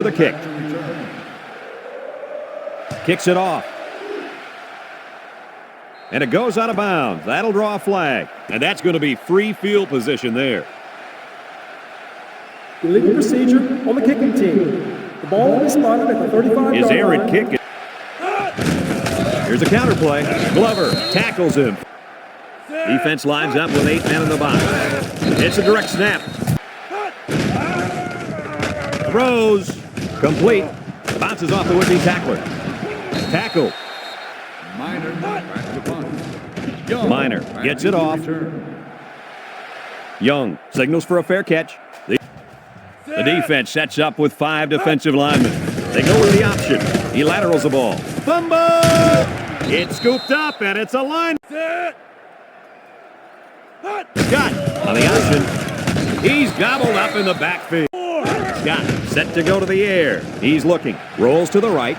The kick. Kicks it off. And it goes out of bounds. That'll draw a flag. And that's going to be free field position there. Illegal procedure on the kicking team. The ball will be spotted at the 35-yard line. His errant kick. Here's a counterplay. Glover tackles him. Defense lines up with 8 men in the box. It's a direct snap. Throws. Complete. Bounces off the would-be tackler. Tackle. Minor gets it off. Young signals for a fair catch. The defense sets up with 5 defensive linemen. They go with the option. He laterals the ball. Fumble! It's scooped up, and it's a line. Scott on the option. He's gobbled up in the backfield. Scott set to go to the air. He's looking. Rolls to the right.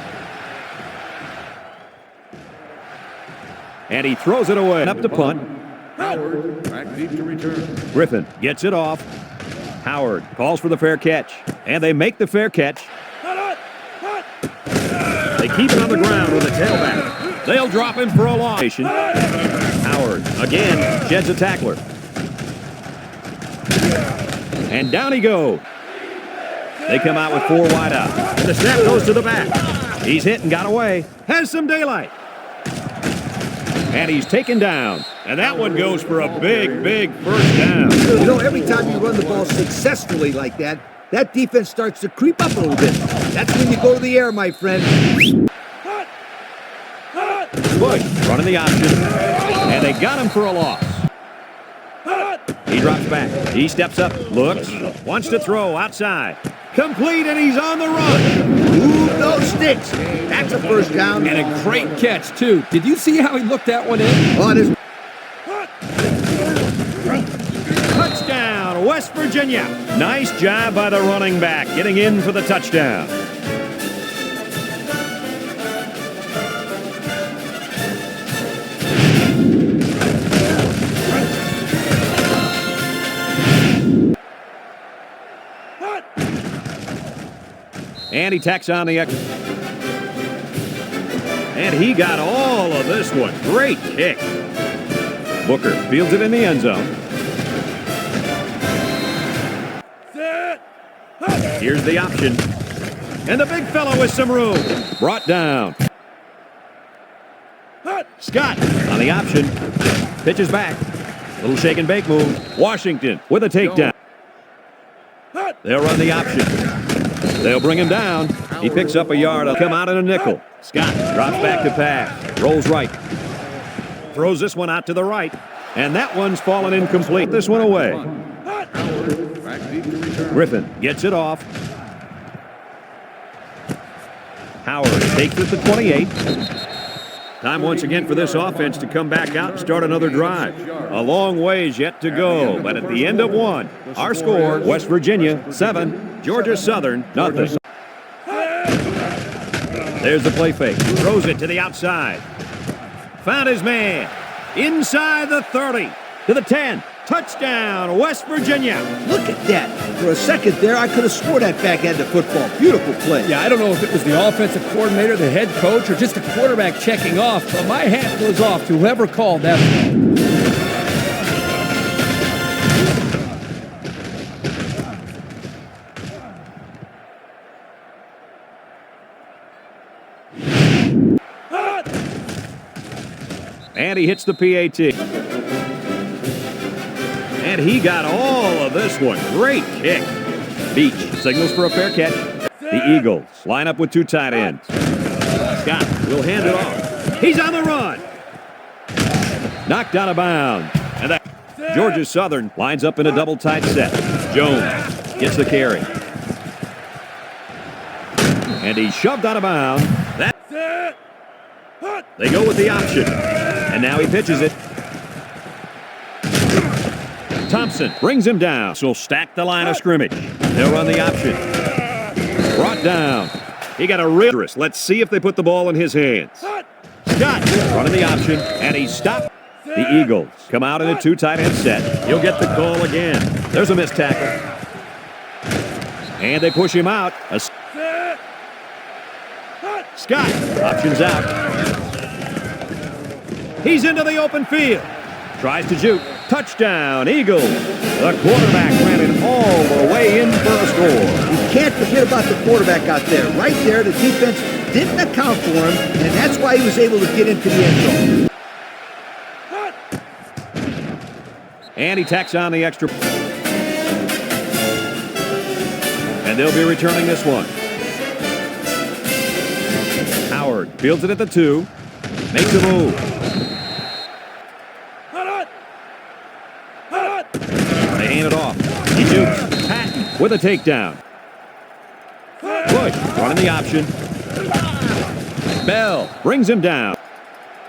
And he throws it away. Up to punt. Howard, back deep to return. Griffin gets it off. Howard calls for the fair catch. And they make the fair catch. They keep it on the ground with a tailback. They'll drop him for a loss. Howard again sheds a tackler. And down he goes. They come out with 4 wide out. The snap goes to the back. He's hit and got away. Has some daylight. And he's taken down. And that one goes for a big, big first down. You know, every time you run the ball successfully like that, that defense starts to creep up a little bit. That's when you go to the air, my friend. Bush running the option. And they got him for a loss. He drops back. He steps up, looks, wants to throw outside. Complete, and he's on the run. Move those sticks. That's a first down. And a great catch, too. Did you see how he looked that one in? Oh, this... Touchdown, West Virginia. Nice job by the running back, getting in for the touchdown. And he tacks on the extra. And he got all of this one. Great kick. Booker fields it in the end zone. Here's the option. And the big fella with some room. Brought down. Scott on the option. Pitches back. Little shake and bake move. Washington with a takedown. They'll run the option. They'll bring him down. He picks up a yard. He'll come out in a nickel. Scott drops back to pass. Rolls right. Throws this one out to the right. And that one's fallen incomplete. This one away. Griffin gets it off. Howard takes it to 28. Time once again for this offense to come back out and start another drive. A long ways yet to go, but at the end of one, our score, West Virginia 7, Georgia Southern nothing. There's the play fake. Throws it to the outside. Found his man. Inside the 30 to the 10. Touchdown, West Virginia. Look at that. For a second there, I could have swore that back end of football. Beautiful play. Yeah, I don't know if it was the offensive coordinator, the head coach, or just the quarterback checking off, but my hat goes off to whoever called that. And he hits the PAT. And he got all of this one. Great kick. Beach signals for a fair catch. The Eagles line up with 2 tight ends. Scott will hand it off. He's on the run. Knocked out of bounds. And that Georgia Southern lines up in a double tight set. Jones gets the carry. And he's shoved out of bounds. They go with the option. And now he pitches it. Thompson brings him down. So stack the line of scrimmage. They'll run the option. Brought down. He got a real... Let's see if they put the ball in his hands. Scott running the option, and he stopped. The Eagles come out in a 2 tight end set. He'll get the call again. There's a missed tackle. And they push him out. Scott options out. He's into the open field. Tries to juke. Touchdown, Eagles. The quarterback ran it all the way in for a score. You can't forget about the quarterback out there. Right there, the defense didn't account for him, and that's why he was able to get into the end zone. And he tacks on the extra. And they'll be returning this one. Howard fields it at the 2. Makes a move. They hand it off. He jukes. Patton with a takedown. Bush running the option. Bell brings him down.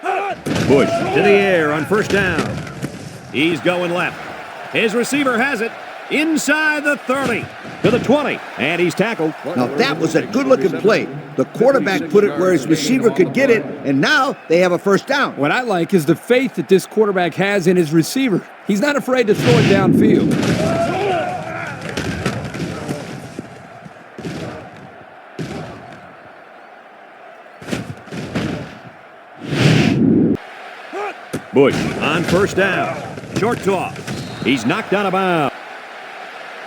Bush to the air on first down. He's going left. His receiver has it inside the 30 to the 20, and he's tackled. Now that was a good-looking play. The quarterback put it where his receiver could get it, and now they have a first down. What I like is the faith that this quarterback has in his receiver. He's not afraid to throw it downfield. Bush on first down. Short toss. He's knocked out of bounds.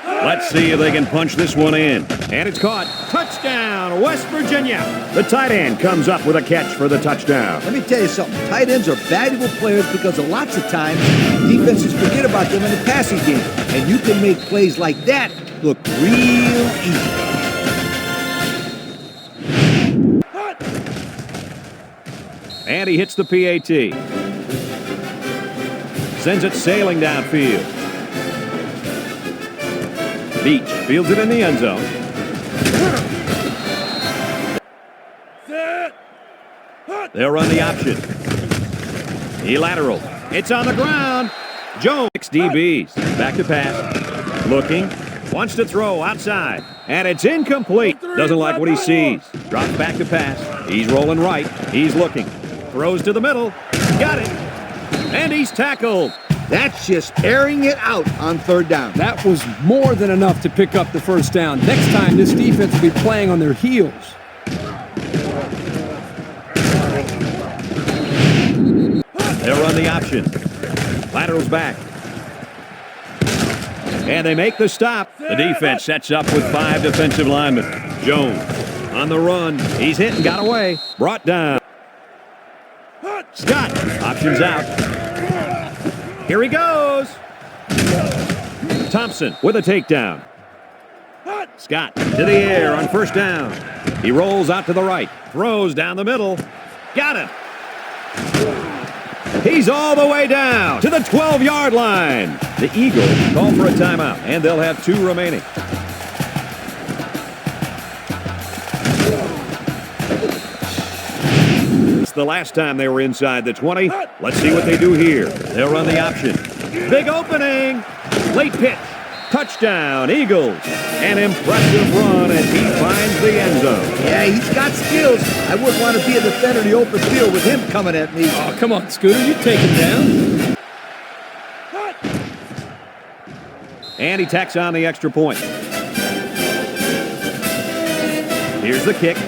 Let's see if they can punch this one in. And it's caught. Touchdown, West Virginia. The tight end comes up with a catch for the touchdown. Let me tell you something. Tight ends are valuable players because lots of times defenses forget about them in the passing game. And you can make plays like that look real easy. And he hits the PAT. Sends it sailing downfield. Beach fields it in the end zone. They'll run the option. He lateral. It's on the ground. Jones. 6 DBs. Back to pass. Looking. Wants to throw outside. And it's incomplete. Doesn't like what he sees. Drops back to pass. He's rolling right. He's looking. Throws to the middle. Got it. And he's tackled. That's just airing it out on third down. That was more than enough to pick up the first down. Next time, this defense will be playing on their heels. They'll run the option. Laterals back. And they make the stop. The defense sets up with 5 defensive linemen. Jones on the run. He's hit and got away. Brought down. Scott options out. Here he goes. Thompson with a takedown. Scott to the air on first down. He rolls out to the right. Throws down the middle. Got him. He's all the way down to the 12-yard line. The Eagles call for a timeout, and they'll have 2 remaining. It's the last time they were inside the 20. Let's see what they do here. They'll run the option. Big opening. Late pitch. Touchdown, Eagles. An impressive run, and he finds the end zone. Yeah, he's got skills. I wouldn't want to be a defender in the open field with him coming at me. Oh, come on, Scooter. You take him down. And he tacks on the extra point. Here's the kick.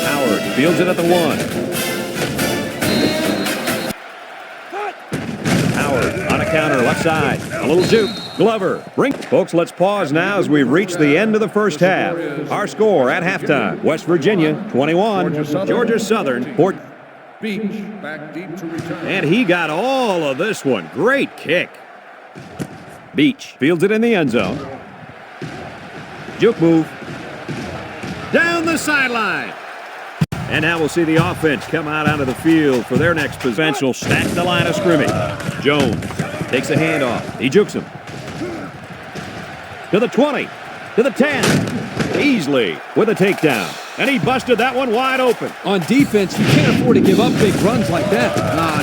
Howard fields it at the 1. On a counter, left side. A little juke. Glover. Folks, let's pause now as we've reached the end of the first half. Our score at halftime. West Virginia, 21. Georgia Southern, 14. Beach back deep to return. And he got all of this one. Great kick. Beach fields it in the end zone. Juke move. Down the sideline. And now we'll see the offense come out onto the field for their next possession. Will stack the line of scrimmage. Jones takes a handoff. He jukes him. To the 20. To the 10. Easley with a takedown. And he busted that one wide open. On defense, you can't afford to give up big runs like that.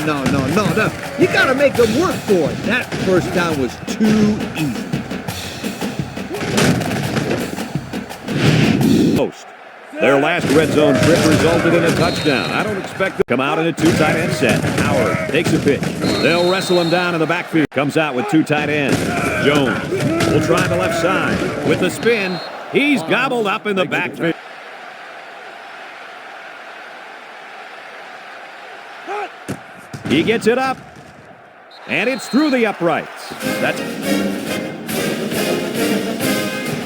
No. You got to make them work for it. That first down was too easy. Post. Their last red zone trip resulted in a touchdown. I don't expect them to come out in a 2 tight end set. Howard takes a pitch. They'll wrestle him down in the backfield. Comes out with 2 tight ends. Jones will try the left side with the spin. He's gobbled up in the backfield. He gets it up. And it's through the uprights. That's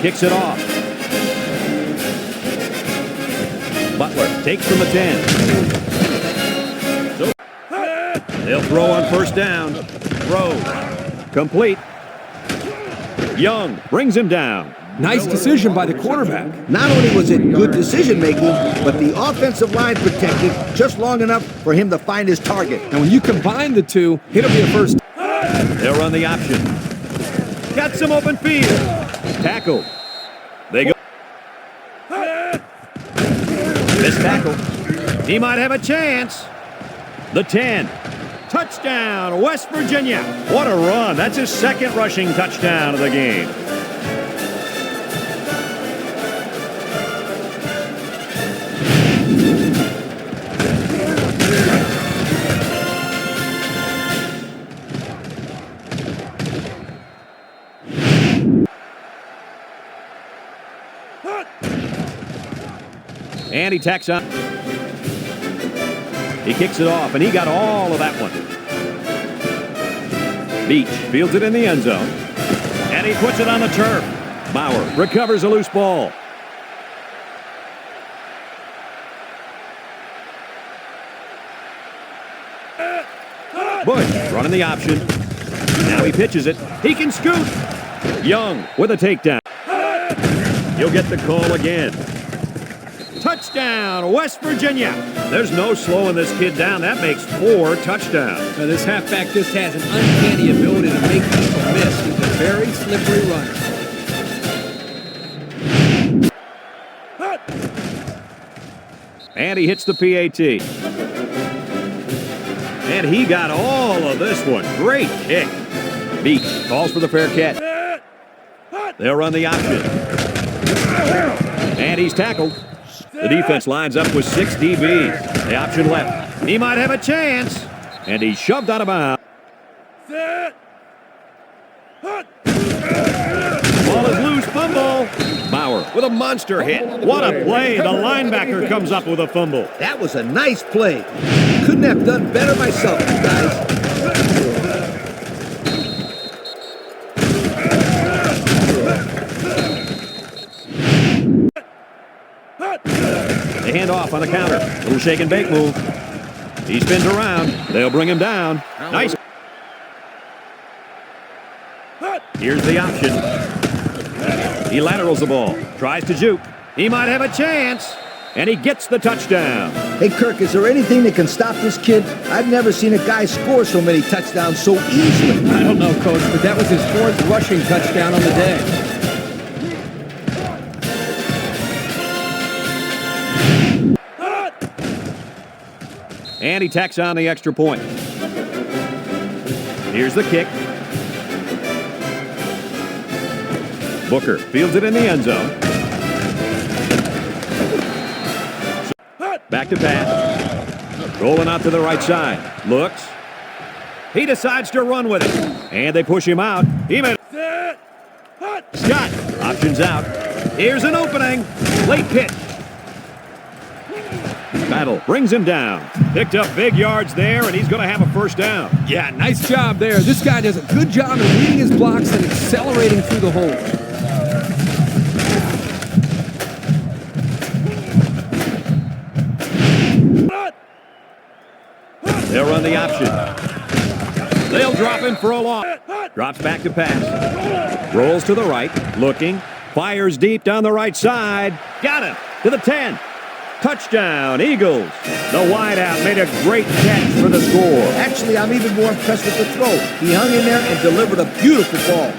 kicks it off. Butler takes from the 10. So, they'll throw on first down. Throw. Complete. Young brings him down. Nice decision by the quarterback. Not only was it good decision-making, but the offensive line protected just long enough for him to find his target. And when you combine the two, it'll be a first. They'll run the option. Got some open field. Tackled. They go. Missed tackle. He might have a chance. The 10. Touchdown, West Virginia. What a run. That's his second rushing touchdown of the game. And he tacks on. He kicks it off, and he got all of that one. Beach fields it in the end zone. And he puts it on the turf. Bauer recovers a loose ball. Bush running the option. Now he pitches it. He can scoot. Young with a takedown. He'll get the call again. Touchdown, West Virginia. There's no slowing this kid down. That makes 4 touchdowns. Now, this halfback just has an uncanny ability to make people miss. He's a very slippery runner. And he hits the PAT. And he got all of this one. Great kick. Beach calls for the fair catch. They'll run the option. And he's tackled. The defense lines up with 6 DBs. The option left. He might have a chance. And he's shoved out of bounds. Ball is loose. Fumble. Bauer with a monster hit. What a play. The linebacker comes up with a fumble. That was a nice play. Couldn't have done better myself, you guys. They hand off on the counter. Little shake and bake move. He spins around. They'll bring him down. Nice. Here's the option. He laterals the ball. Tries to juke. He might have a chance. And he gets the touchdown. Hey, Kirk, is there anything that can stop this kid? I've never seen a guy score so many touchdowns so easily. I don't know, Coach, but that was his 4th rushing touchdown on the day. And he tacks on the extra point. Here's the kick. Booker fields it in the end zone. Back to pass. Rolling out to the right side. Looks. He decides to run with it. And they push him out. He made it. Scott options out. Here's an opening. Late pitch. Battle brings him down. Picked up big yards there, and he's going to have a first down. Yeah, nice job there. This guy does a good job of reading his blocks and accelerating through the hole. They'll run the option. They'll drop him for a loss. Drops back to pass. Rolls to the right. Looking. Fires deep down the right side. Got him. To the 10. Touchdown, Eagles. The wideout made a great catch for the score. Actually, I'm even more impressed with the throw. He hung in there and delivered a beautiful ball.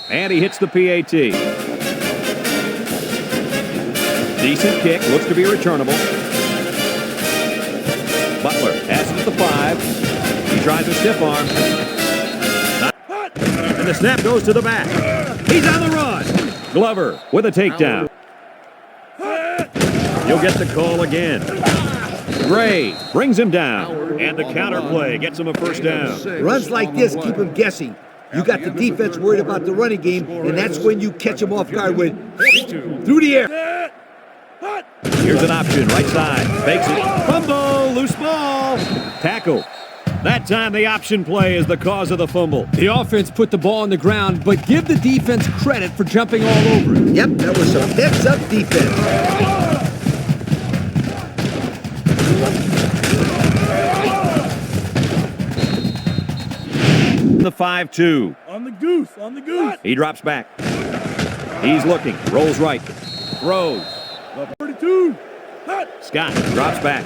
And he hits the PAT. Decent kick. Looks to be returnable. Butler passes at the 5. He tries a stiff arm. And the snap goes to the back. He's on the run. Glover with a takedown. You'll get the call again. Gray brings him down. And the counter play gets him a first down. Runs like this keep him guessing. You got the defense worried about the running game, and that's when you catch them off guard with through the air. Here's an option, right side. Fakes it. Fumble, loose ball. Tackle. That time the option play is the cause of the fumble. The offense put the ball on the ground, but give the defense credit for jumping all over it. Yep, that was some heads-up defense. The 5-2. On the goose, on the goose. He drops back. He's looking. Rolls right. Throws. 32. Scott drops back.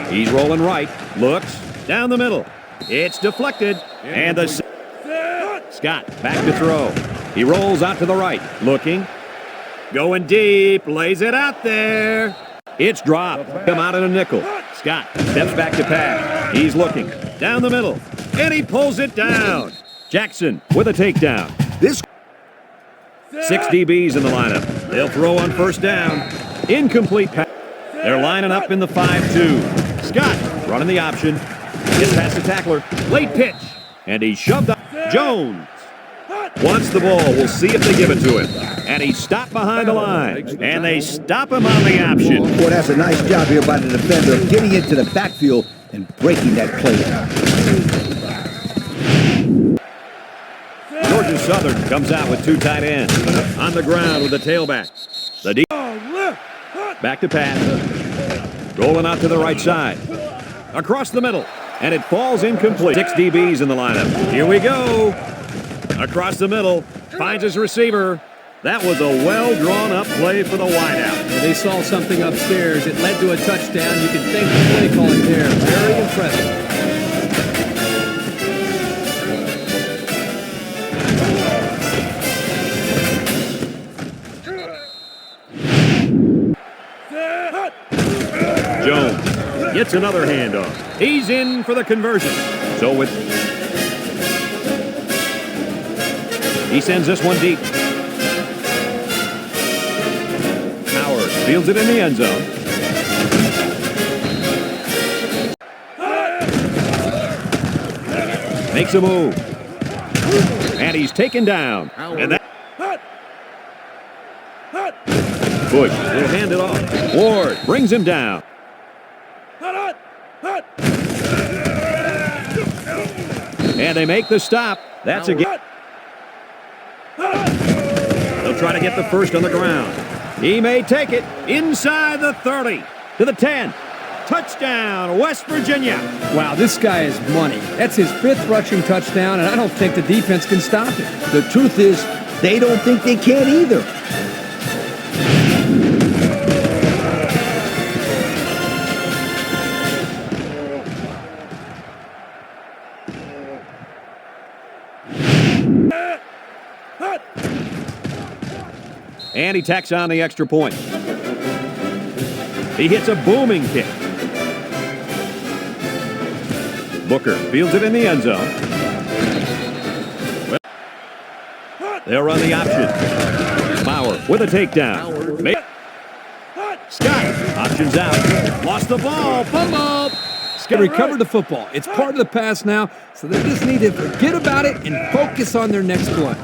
He's rolling right. Looks. Down the middle. It's deflected. And the... Scott back to throw. He rolls out to the right. Looking. Going deep. Lays it out there. It's dropped. Come out in a nickel. Scott steps back to pass. He's looking. Down the middle. And he pulls it down. Jackson with a takedown. This 6 DBs in the lineup. They'll throw on first down. Incomplete pass. They're lining up in the 5-2. Scott running the option. Gets past the tackler. Late pitch. And he shoved up. Jones wants the ball. We'll see if they give it to him. And he stopped behind the line. And they stop him on the option. boy, that's a nice job here by the defender of getting into the backfield and breaking that play. Georgia Southern comes out with 2 tight ends. On the ground with the tailback. The deep. Back to pass. Rolling out to the right side. Across the middle. And it falls incomplete. 6 DBs in the lineup. Here we go. Across the middle. Finds his receiver. That was a well-drawn-up play for the wideout. They saw something upstairs. It led to a touchdown. You can thank the play calling there. Very impressive. Jones gets another handoff. He's in for the conversion. So with... He sends this one deep. Howard fields it in the end zone. Makes a move. And he's taken down. And that... Bush will hand it off. Ward brings him down. And they make the stop. That's a game. They'll try to get the first on the ground. He may take it inside the 30 to the 10. Touchdown, West Virginia. Wow, this guy is money. That's his 5th rushing touchdown, and I don't think the defense can stop it. The truth is, they don't think they can either. And he tacks on the extra point. He hits a booming kick. Booker fields it in the end zone. They'll run the option. Bauer with a takedown. Scott options out. Lost the ball. Fumble. Scott recovered the football. It's part of the pass now, so they just need to forget about it and focus on their next play.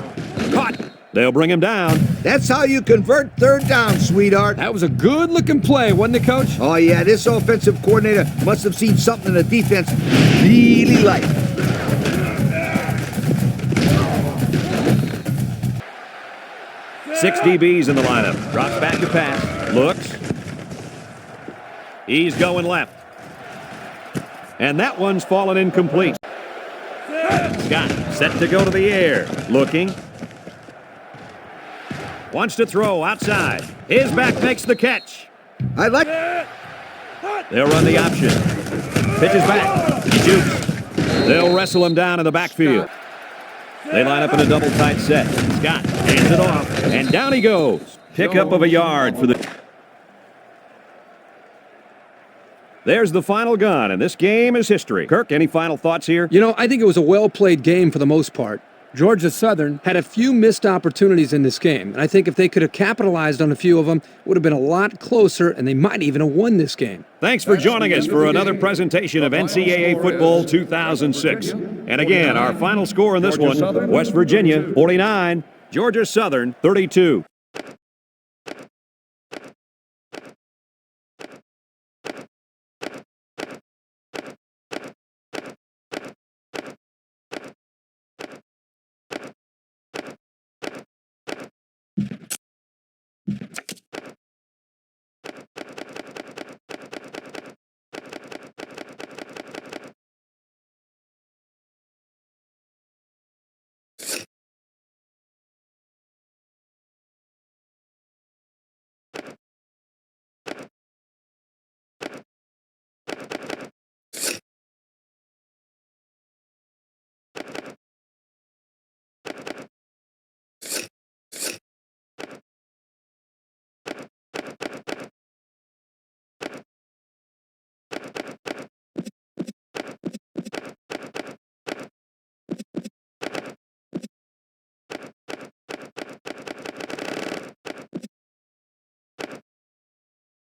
Caught. They'll bring him down. That's how you convert 3rd down, sweetheart. That was a good-looking play, wasn't it, Coach? Oh, yeah, this offensive coordinator must have seen something in the defense he really liked. Six DBs in the lineup. Drops back to pass. Looks. He's going left. And that one's fallen incomplete. Scott set to go to the air. Looking. Wants to throw outside. His back makes the catch. I like... They'll run the option. Pitches back. He shoots. They'll wrestle him down in the backfield. They line up in a double tight set. Scott hands it off. And down he goes. Pickup of a yard for the... There's the final gun, and this game is history. Kirk, any final thoughts here? You know, I think it was a well-played game for the most part. Georgia Southern had a few missed opportunities in this game, and I think if they could have capitalized on a few of them, it would have been a lot closer, and they might even have won this game. Thanks for joining us for another presentation of NCAA Football 2006. And again, our final score in this one, West Virginia 49, Georgia Southern 32.